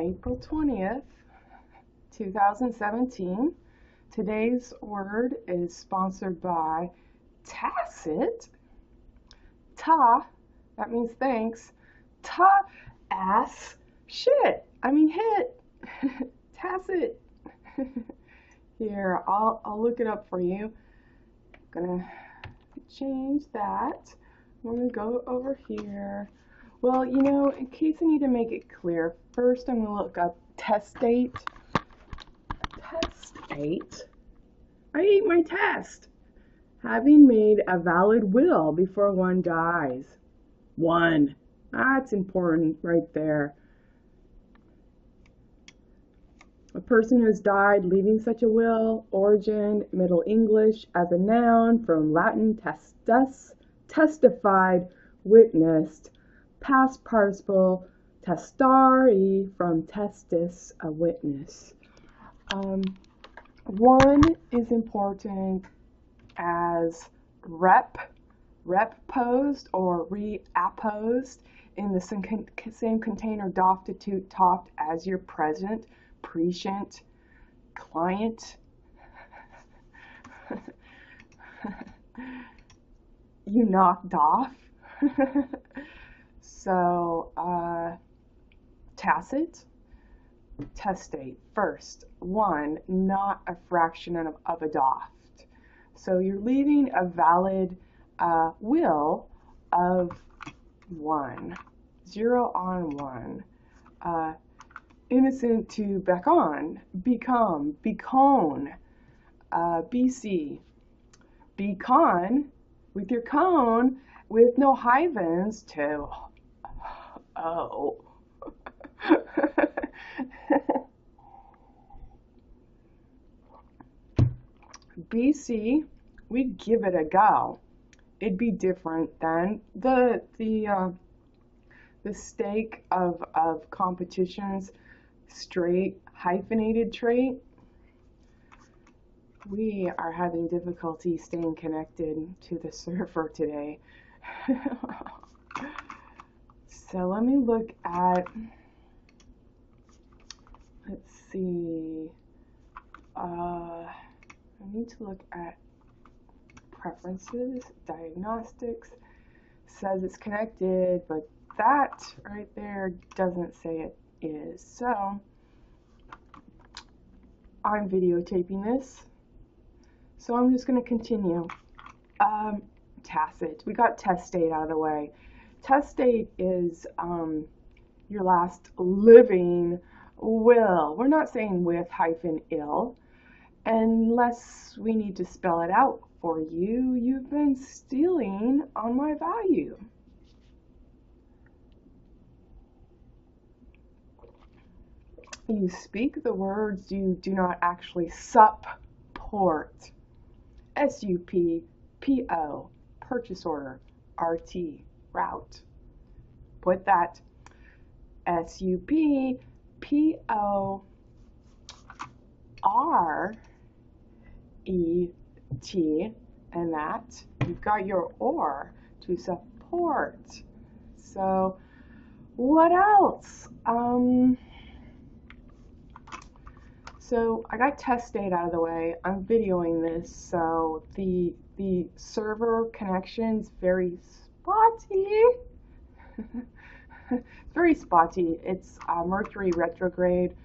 April 20th, 2017. Today's word is sponsored by tacit. Ta, that means thanks. Ta, ass, shit. I mean hit. Tacit. Here, I'll look it up for you. I'm gonna change that. I'm gonna go over here. Well, you know, in case I need to make it clear, first I'm gonna look up test date. Test date. I ate my test. Having made a valid will before one dies. One. That's important right there. A person has died leaving such a will. Origin, Middle English, as a noun, from Latin testus, testified, witnessed. Past participle, testari, from testis, a witness. One is important as reposed or reapposed in the same container doftitude toft as your present, prescient, client. You knocked off. So, tacit, testate, first, one, not a fraction of a doft. So you're leaving a valid will of one, 0 on 1. Innocent to beckon, become, becone, BC, becon, with your cone, with no hyphens, to oh. BC, we'd give it a go. It'd be different than the stake of competitions, straight hyphenated trait. We are having difficulty staying connected to the server today. So let me look at, let's see, I need to look at preferences, diagnostics, says it's connected, but that right there doesn't say it is. So I'm videotaping this, so I'm just going to continue. Tacit. We got test date out of the way. Test date is your last living will. We're not saying with hyphen ill, unless we need to spell it out for you. You've been stealing on my value. You speak the words you do not actually support. S-U-P-P-O, purchase order, RT, route. Put that S-U-P-P-O-R-E-T, and that, you've got your or to support. So, what else? So I got test date out of the way. I'm videoing this, so the server connection's very spotty. Very spotty. It's Mercury retrograde.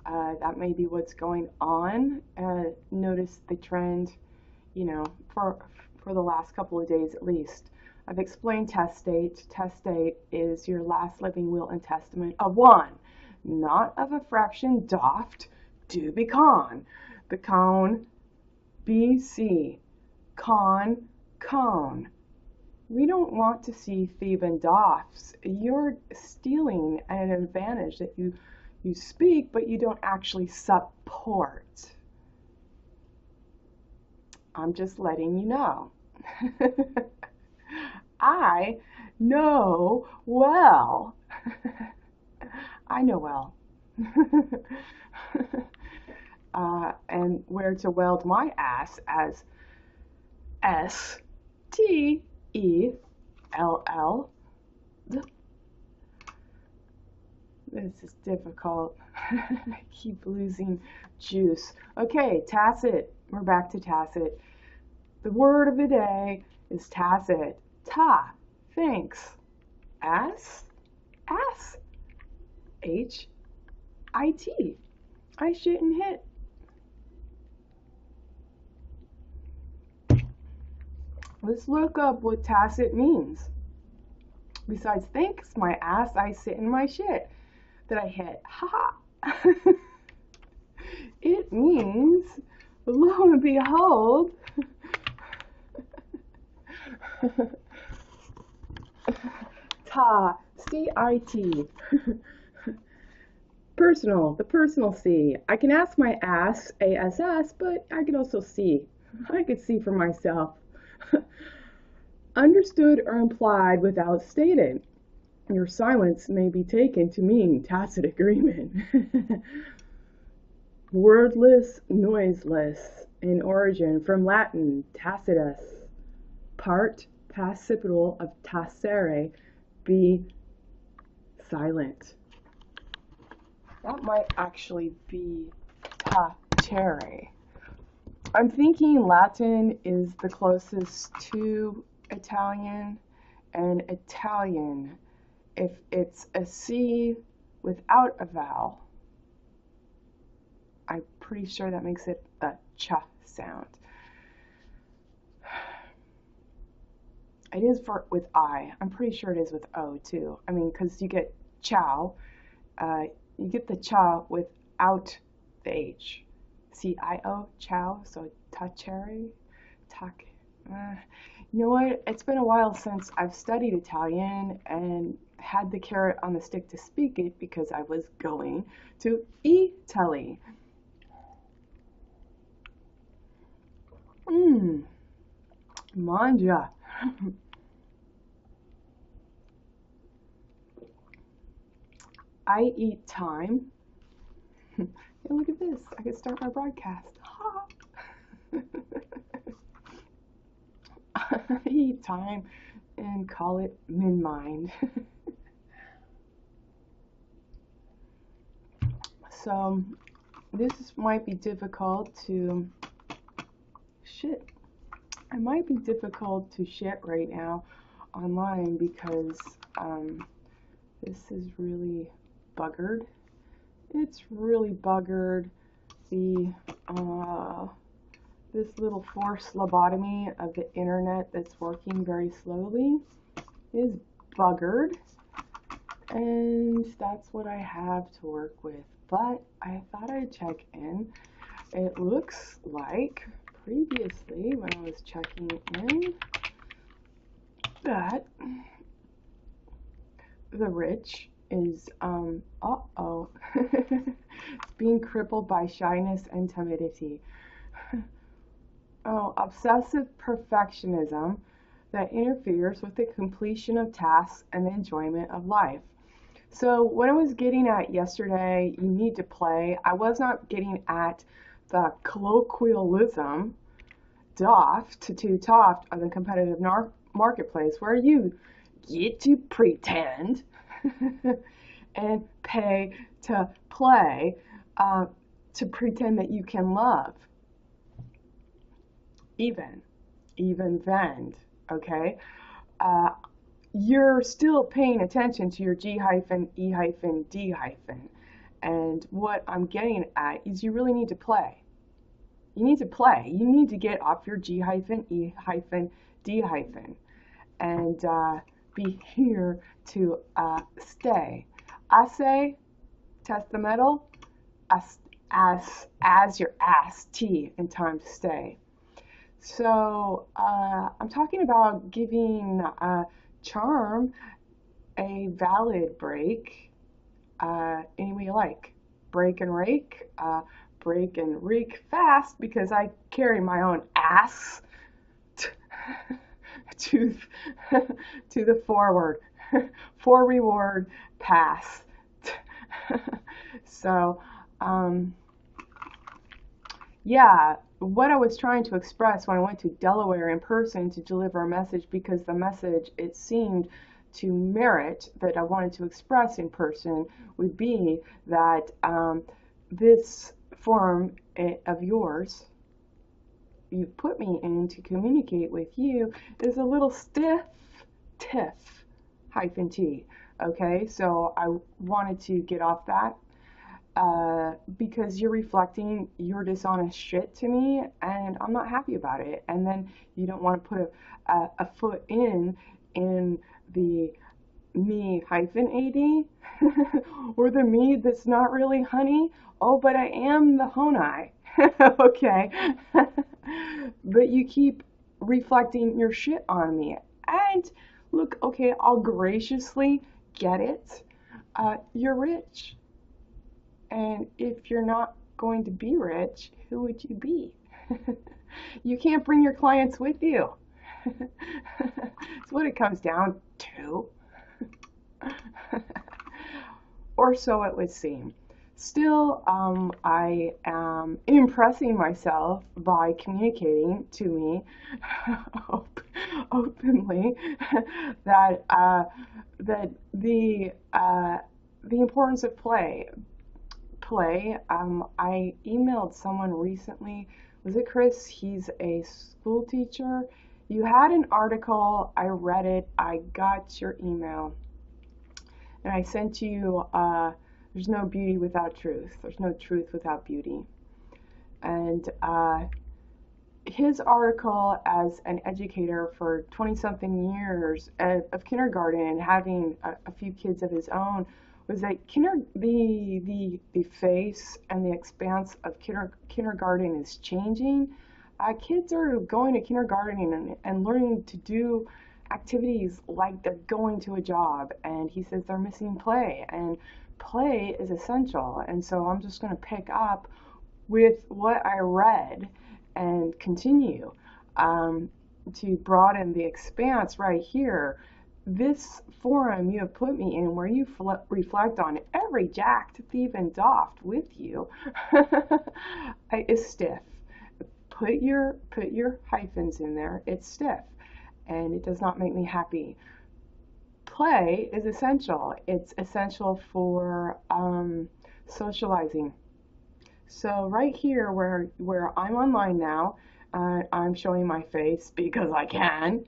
That may be what's going on. Notice the trend, you know, for the last couple of days at least. I've explained test date. Test date is your last living will and testament of one, not of a fraction doft. Do becon, becone, BC, con, cone. We don't want to see Theban doffs. You're stealing an advantage that you speak, but you don't actually support. I'm just letting you know. I know well. I know well. And where to weld my ass as S-T-E-L-L. This is difficult. I keep losing juice. Okay, tacit. We're back to tacit. The word of the day is tacit. Ta, thanks. Ass, ass. H-I-T. I shouldn't hit. Let's look up what tacit means. Besides thanks, my ass, I sit in my shit that I hit. Ha ha. It means, lo and behold, ta, C-I-T. Personal, the personal C. I can ask my ass, A-S-S, but I can also see. I could see for myself. Understood or implied without stated. Your silence may be taken to mean tacit agreement. Wordless, noiseless, in origin from Latin tacitus, part participle of tacere, be silent. That might actually be tacere. I'm thinking Latin is the closest to Italian, and Italian, if it's a C without a vowel, I'm pretty sure that makes it a ch sound. It is with I. I'm pretty sure it is with O too. I mean, because you get chow, you get the cha without the H. C-I-O, chow, so tacere, tac. You know what? It's been a while since I've studied Italian and had the carrot on the stick to speak it because I was going to Italy. Mangia. I eat time. And look at this. I can start my broadcast. I eat time and call it min-mind. So this might be difficult to shit. It might be difficult to shit right now online because this is really buggered. It's really buggered. The this little forced lobotomy of the internet that's working very slowly is buggered, and that's what I have to work with. But I thought I'd check in. It looks like previously when I was checking in that the rich is it's being crippled by shyness and timidity. Obsessive perfectionism that interferes with the completion of tasks and the enjoyment of life. So what I was getting at yesterday, you need to play, I was not getting at the colloquialism doft of the competitive marketplace where you get to pretend and pay to play, to pretend that you can love. Even vend, okay? You're still paying attention to your G hyphen, E hyphen, D hyphen. And what I'm getting at is you really need to play. You need to play. You need to get off your G hyphen, E hyphen, D hyphen. And be here to stay. I say, test the metal, as your ass T in time to stay. So I'm talking about giving charm a valid break any way you like. Break and rake, break and reek fast because I carry my own ass to the forward for reward pass. So yeah, what I was trying to express when I went to Delaware in person to deliver a message, because the message, it seemed to merit that I wanted to express in person would be that this form of yours you put me in to communicate with you is a little stiff, tiff, hyphen T. Okay, so I wanted to get off that because you're reflecting your dishonest shit to me, and I'm not happy about it. And then you don't want to put a foot in the me hyphen AD or the me that's not really honey. Oh, but I am the honai. Okay. But you keep reflecting your shit on me. And look, okay, I'll graciously get it. You're rich. And if you're not going to be rich, who would you be? You can't bring your clients with you. That's what it comes down to. Or so it would seem. Still, I am impressing myself by communicating to me openly that that the importance of play. I emailed someone recently. Was it Chris? He's a school teacher. You had an article. I read it. I got your email. And I sent you, there's no beauty without truth. There's no truth without beauty. And his article as an educator for 20-something years of kindergarten and having a few kids of his own was that the face and the expanse of kindergarten is changing. Kids are going to kindergarten and learning to do activities like they're going to a job, and he says they're missing play, and play is essential. And so I'm just going to pick up with what I read and continue to broaden the expanse right here. This forum you have put me in where you reflect on every jacked, thief, and doffed with you is stiff. Put your hyphens in there. It's stiff. And it does not make me happy. Play is essential. It's essential for socializing. So right here where I'm online now, I'm showing my face because I can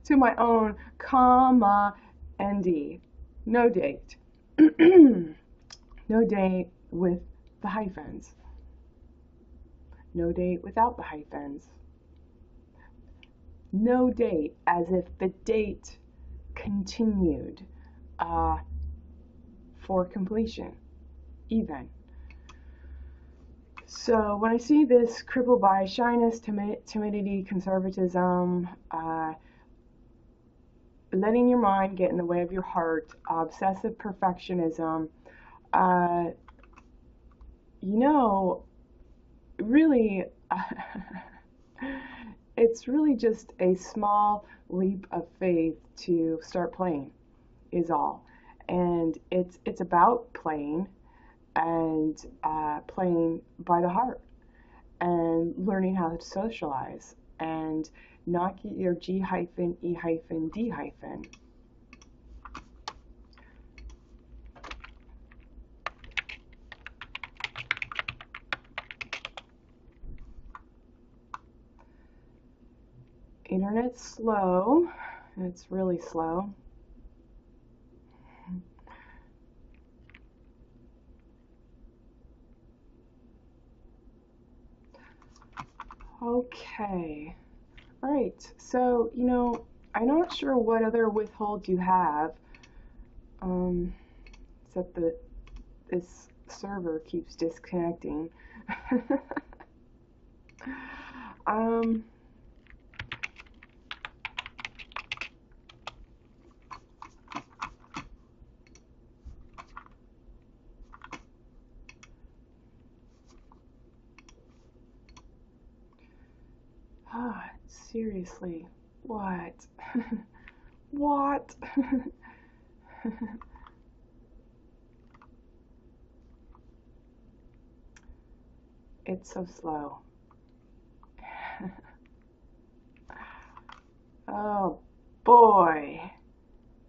to my own comma ND. No date. No date with the hyphens. No date without the hyphens. No date as if the date continued for completion, even. So when I see this crippled by shyness, timidity, conservatism, letting your mind get in the way of your heart, obsessive perfectionism, really, it's really just a small leap of faith to start playing is all. And it's about playing and playing by the heart and learning how to socialize and not get your G hyphen, E hyphen, D hyphen. Internet's slow. It's really slow. Okay. All right. So, I'm not sure what other withhold you have, except that this server keeps disconnecting. Seriously, what? What? It's so slow. Oh boy.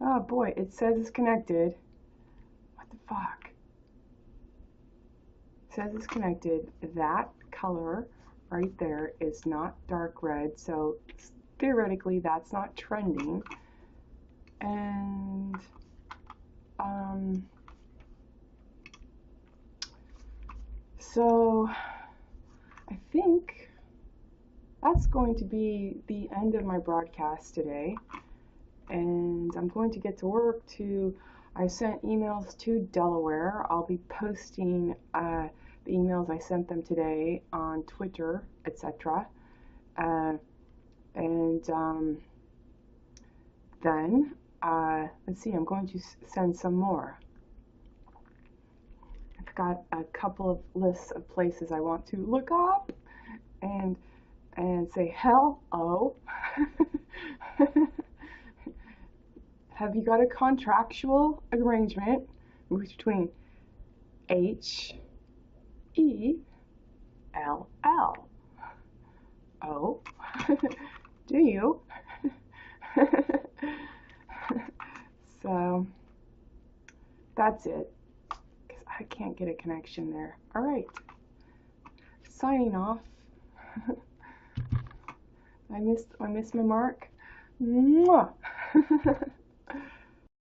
Oh boy, it says it's connected. What the fuck? It says it's connected. That color right there is not dark red, so theoretically that's not trending. And so I think that's going to be the end of my broadcast today. And I'm going to get to work I sent emails to Delaware. I'll be posting the emails I sent them today on Twitter, etc. And then, let's see, I'm going to send some more. I've got a couple of lists of places I want to look up and say hello. Have you got a contractual arrangement between H-E-L-L? Oh, do you? So that's it, because I can't get a connection there. All right, signing off. I missed my mark. Mwah.